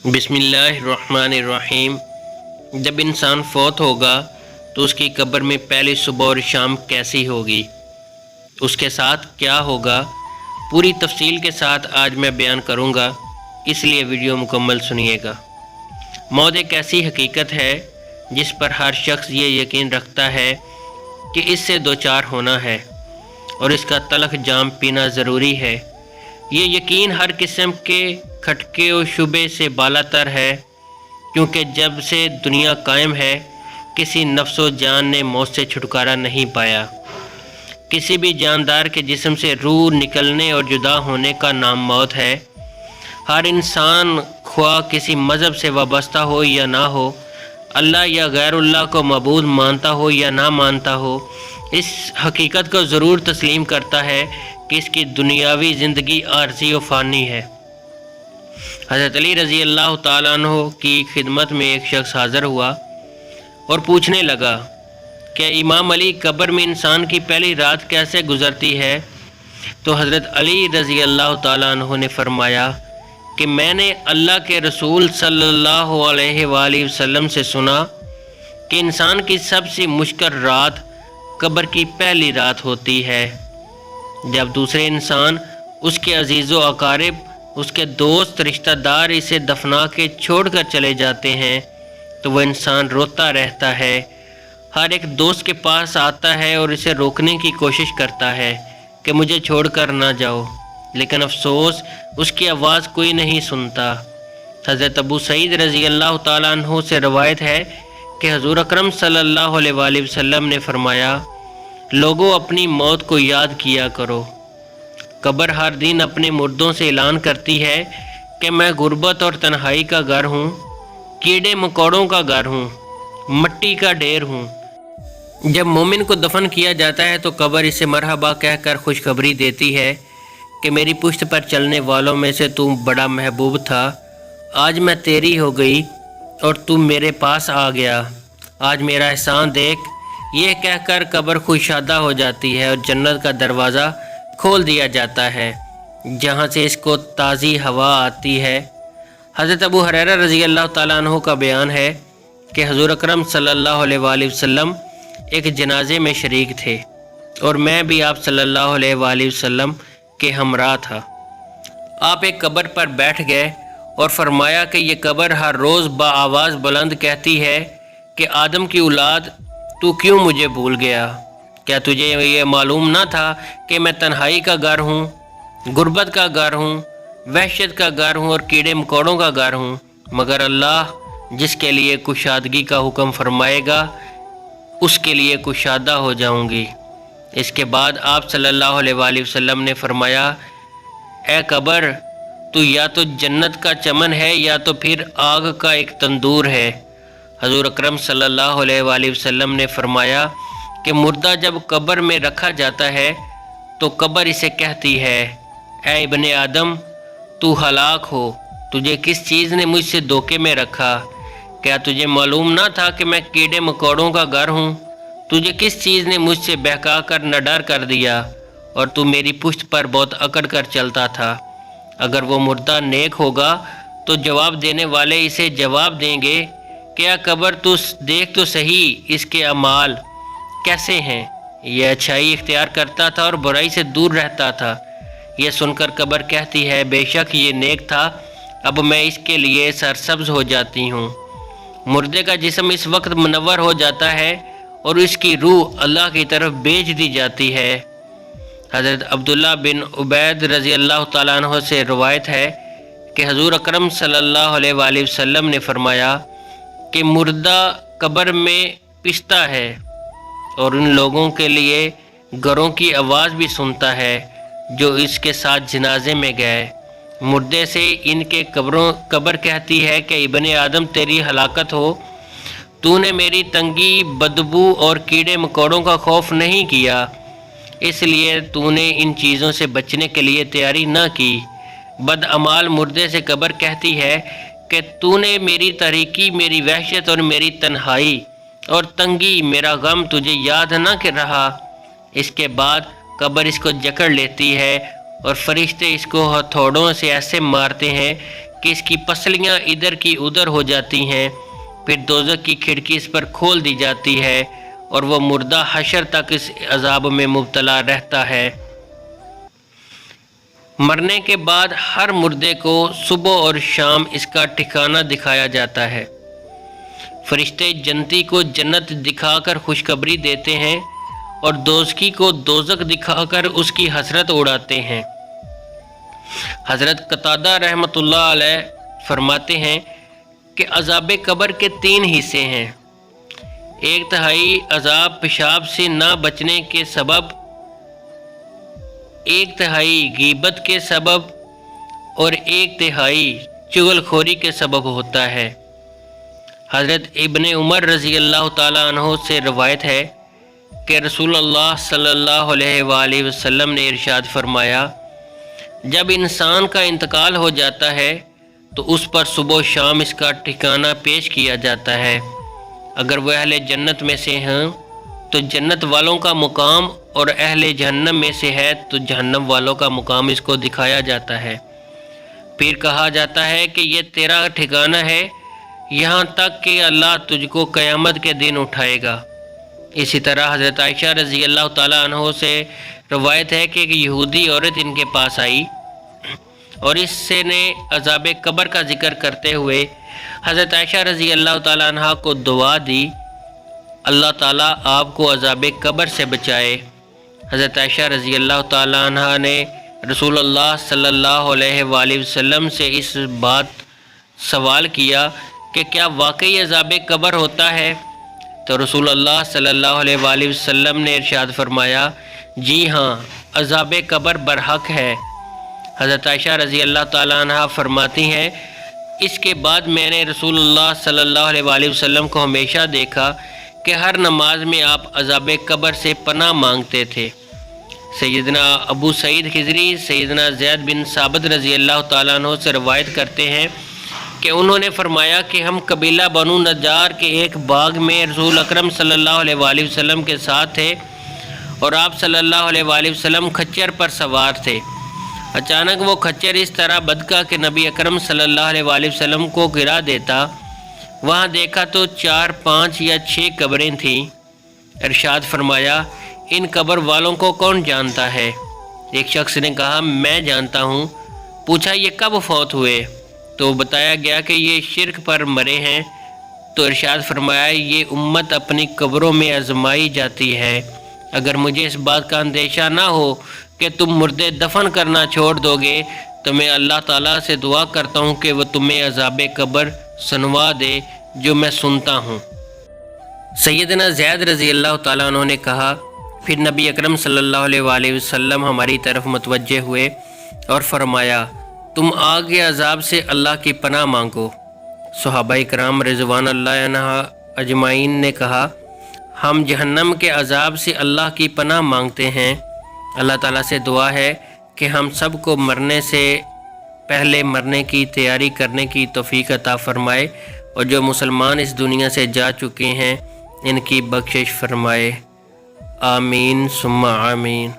بسم اللہ الرحمن الرحیم۔ جب انسان فوت ہوگا تو اس کی قبر میں پہلی صبح اور شام کیسی ہوگی، اس کے ساتھ کیا ہوگا، پوری تفصیل کے ساتھ آج میں بیان کروں گا، اس لیے ویڈیو مکمل سنیے گا۔ موت ایک ایسی حقیقت ہے جس پر ہر شخص یہ یقین رکھتا ہے کہ اس سے دوچار ہونا ہے اور اس کا تلخ جام پینا ضروری ہے۔ یہ یقین ہر قسم کے کھٹکے و شبے سے بالاتر ہے، کیونکہ جب سے دنیا قائم ہے کسی نفس و جان نے موت سے چھٹکارا نہیں پایا۔ کسی بھی جاندار کے جسم سے روح نکلنے اور جدا ہونے کا نام موت ہے۔ ہر انسان خواہ کسی مذہب سے وابستہ ہو یا نہ ہو، اللہ یا غیر اللہ کو معبود مانتا ہو یا نہ مانتا ہو، اس حقیقت کو ضرور تسلیم کرتا ہے کہ اس کی دنیاوی زندگی عارضی و فانی ہے۔ حضرت علی رضی اللہ تعالیٰ عنہ کی خدمت میں ایک شخص حاضر ہوا اور پوچھنے لگا کہ امام علی، قبر میں انسان کی پہلی رات کیسے گزرتی ہے؟ تو حضرت علی رضی اللہ تعالیٰ عنہ نے فرمایا کہ میں نے اللہ کے رسول صلی اللہ علیہ وآلہ وسلم سے سنا کہ انسان کی سب سے مشکل رات قبر کی پہلی رات ہوتی ہے، جب دوسرے انسان، اس کے عزیز و اقارب، اس کے دوست رشتہ دار اسے دفنا کے چھوڑ کر چلے جاتے ہیں تو وہ انسان روتا رہتا ہے۔ ہر ایک دوست کے پاس آتا ہے اور اسے روکنے کی کوشش کرتا ہے کہ مجھے چھوڑ کر نہ جاؤ، لیکن افسوس اس کی آواز کوئی نہیں سنتا۔ حضرت ابو سعید رضی اللہ تعالیٰ عنہ سے روایت ہے کہ حضور اکرم صلی اللہ علیہ وآلہ وسلم نے فرمایا، لوگوں اپنی موت کو یاد کیا کرو۔ قبر ہر دن اپنے مردوں سے اعلان کرتی ہے کہ میں غربت اور تنہائی کا گھر ہوں، کیڑے مکوڑوں کا گھر ہوں، مٹی کا ڈھیر ہوں۔ جب مومن کو دفن کیا جاتا ہے تو قبر اسے مرحبا کہہ کر خوشخبری دیتی ہے کہ میری پشت پر چلنے والوں میں سے تو بڑا محبوب تھا، آج میں تیری ہو گئی اور تم میرے پاس آ گیا، آج میرا احسان دیکھ۔ یہ کہہ کر قبر خوشادہ ہو جاتی ہے اور جنت کا دروازہ کھول دیا جاتا ہے، جہاں سے اس کو تازی ہوا آتی ہے۔ حضرت ابو ہریرہ رضی اللہ تعالیٰ عنہ کا بیان ہے کہ حضور اکرم صلی اللہ علیہ وآلہ وسلم ایک جنازے میں شریک تھے اور میں بھی آپ صلی اللہ علیہ وآلہ وسلم کے ہمراہ تھا۔ آپ ایک قبر پر بیٹھ گئے اور فرمایا کہ یہ قبر ہر روز بآواز بلند کہتی ہے کہ آدم کی اولاد، تو کیوں مجھے بھول گیا؟ کیا تجھے یہ معلوم نہ تھا کہ میں تنہائی کا گھر ہوں، غربت کا گھر ہوں، وحشت کا گھر ہوں اور کیڑے مکوڑوں کا گھر ہوں؟ مگر اللہ جس کے لیے کشادگی کا حکم فرمائے گا اس کے لیے کشادہ ہو جاؤں گی۔ اس کے بعد آپ صلی اللہ علیہ وآلہ وسلم نے فرمایا، اے قبر، تو یا تو جنت کا چمن ہے یا تو پھر آگ کا ایک تندور ہے۔ حضور اکرم صلی اللہ علیہ وآلہ وسلم نے فرمایا کہ مردہ جب قبر میں رکھا جاتا ہے تو قبر اسے کہتی ہے، اے ابن آدم، تو ہلاک ہو، تجھے کس چیز نے مجھ سے دھوکے میں رکھا؟ کیا تجھے معلوم نہ تھا کہ میں کیڑے مکوڑوں کا گھر ہوں؟ تجھے کس چیز نے مجھ سے بہکا کر نڈر کر دیا اور تو میری پشت پر بہت اکڑ کر چلتا تھا؟ اگر وہ مردہ نیک ہوگا تو جواب دینے والے اسے جواب دیں گے، کیا قبر تو دیکھ تو صحیح اس کے اعمال کیسے ہیں، یہ اچھائی اختیار کرتا تھا اور برائی سے دور رہتا تھا۔ یہ سن کر قبر کہتی ہے، بے شک یہ نیک تھا، اب میں اس کے لیے سرسبز ہو جاتی ہوں۔ مردے کا جسم اس وقت منور ہو جاتا ہے اور اس کی روح اللہ کی طرف بھیج دی جاتی ہے۔ حضرت عبداللہ بن عبید رضی اللہ تعالیٰ عنہ سے روایت ہے کہ حضور اکرم صلی اللہ علیہ وآلہ وسلم نے فرمایا کہ مردہ قبر میں پستا ہے اور ان لوگوں کے لیے گھروں کی آواز بھی سنتا ہے جو اس کے ساتھ جنازے میں گئے۔ مردے سے ان کے قبر کہتی ہے کہ ابن آدم، تیری ہلاکت ہو، تو نے میری تنگی، بدبو اور کیڑے مکوڑوں کا خوف نہیں کیا، اس لیے تو نے ان چیزوں سے بچنے کے لیے تیاری نہ کی۔ بدعمال مردے سے قبر کہتی ہے کہ تو نے میری تاریکی، میری وحشت اور میری تنہائی اور تنگی، میرا غم تجھے یاد نہ کر رہا۔ اس کے بعد قبر اس کو جکڑ لیتی ہے اور فرشتے اس کو ہتھوڑوں سے ایسے مارتے ہیں کہ اس کی پسلیاں ادھر کی ادھر ہو جاتی ہیں، پھر دوزخ کی کھڑکی اس پر کھول دی جاتی ہے اور وہ مردہ حشر تک اس عذاب میں مبتلا رہتا ہے۔ مرنے کے بعد ہر مردے کو صبح اور شام اس کا ٹھکانہ دکھایا جاتا ہے۔ فرشتے جنتی کو جنت دکھا کر خوشخبری دیتے ہیں اور دوزخی کو دوزخ دکھا کر اس کی حسرت اڑاتے ہیں۔ حضرت قتادہ رحمۃ اللہ علیہ فرماتے ہیں کہ عذاب قبر کے 3 حصے ہیں۔ 1/3 عذاب پیشاب سے نہ بچنے کے سبب، 1/3 غیبت کے سبب اور 1/3 چغل خوری کے سبب ہوتا ہے۔ حضرت ابن عمر رضی اللہ تعالیٰ عنہ سے روایت ہے کہ رسول اللہ صلی اللہ علیہ وآلہ وسلم نے ارشاد فرمایا، جب انسان کا انتقال ہو جاتا ہے تو اس پر صبح و شام اس کا ٹھکانہ پیش کیا جاتا ہے۔ اگر وہ اہل جنت میں سے ہیں تو جنت والوں کا مقام، اور اہل جہنم میں سے ہے تو جہنم والوں کا مقام اس کو دکھایا جاتا ہے۔ پھر کہا جاتا ہے کہ یہ تیرا ٹھکانہ ہے یہاں تک کہ اللہ تجھ کو قیامت کے دن اٹھائے گا۔ اسی طرح حضرت عائشہ رضی اللہ تعالیٰ عنہ سے روایت ہے کہ ایک یہودی عورت ان کے پاس آئی اور اس سے نے عذاب قبر کا ذکر کرتے ہوئے حضرت عائشہ رضی اللہ تعالیٰ عنہ کو دعا دی، اللہ تعالیٰ آپ کو عذاب قبر سے بچائے۔ حضرت عائشہ رضی اللہ تعالیٰ عنہ نے رسول اللہ صلی اللہ علیہ وآلہ وسلم سے اس بات سوال کیا کہ کیا واقعی عذاب قبر ہوتا ہے؟ تو رسول اللہ صلی اللہ علیہ وآلہ وسلم نے ارشاد فرمایا، جی ہاں، عذاب قبر برحق ہے۔ حضرت عائشہ رضی اللہ تعالیٰ عنہ فرماتی ہیں، اس کے بعد میں نے رسول اللہ صلی اللہ علیہ وآلہ وسلم کو ہمیشہ دیکھا کہ ہر نماز میں آپ عذاب قبر سے پناہ مانگتے تھے۔ سیدنا ابو سعید خضری سیدنا زید بن ثابت رضی اللہ تعالیٰ عنہ سے روایت کرتے ہیں کہ انہوں نے فرمایا کہ ہم قبیلہ بنو نجار کے ایک باغ میں رسول اکرم صلی اللہ علیہ وآلہ وسلم کے ساتھ تھے اور آپ صلی اللہ علیہ وآلہ وسلم کھچر پر سوار تھے۔ اچانک وہ کھچر اس طرح بدکا کہ نبی اکرم صلی اللہ علیہ وآلہ وسلم کو گرا دیتا۔ وہاں دیکھا تو 4، 5 یا 6 قبریں تھیں۔ ارشاد فرمایا، ان قبر والوں کو کون جانتا ہے؟ ایک شخص نے کہا، میں جانتا ہوں۔ پوچھا، یہ کب فوت ہوئے؟ تو بتایا گیا کہ یہ شرک پر مرے ہیں۔ تو ارشاد فرمایا، یہ امت اپنی قبروں میں آزمائی جاتی ہے۔ اگر مجھے اس بات کا اندیشہ نہ ہو کہ تم مردے دفن کرنا چھوڑ دو گے تو میں اللہ تعالیٰ سے دعا کرتا ہوں کہ وہ تمہیں عذاب قبر سنوا دے جو میں سنتا ہوں۔ سیدنا زید رضی اللہ تعالیٰ عنہ نے کہا، پھر نبی اکرم صلی اللہ علیہ وآلہ وسلم ہماری طرف متوجہ ہوئے اور فرمایا، تم آگ کے عذاب سے اللہ کی پناہ مانگو۔ صحابہ کرام رضوان اللہ عنہ اجمعین نے کہا، ہم جہنم کے عذاب سے اللہ کی پناہ مانگتے ہیں۔ اللہ تعالیٰ سے دعا ہے کہ ہم سب کو مرنے سے پہلے مرنے کی تیاری کرنے کی توفیق عطا فرمائے، اور جو مسلمان اس دنیا سے جا چکے ہیں ان کی بخشش فرمائے۔ آمین ثم آمین۔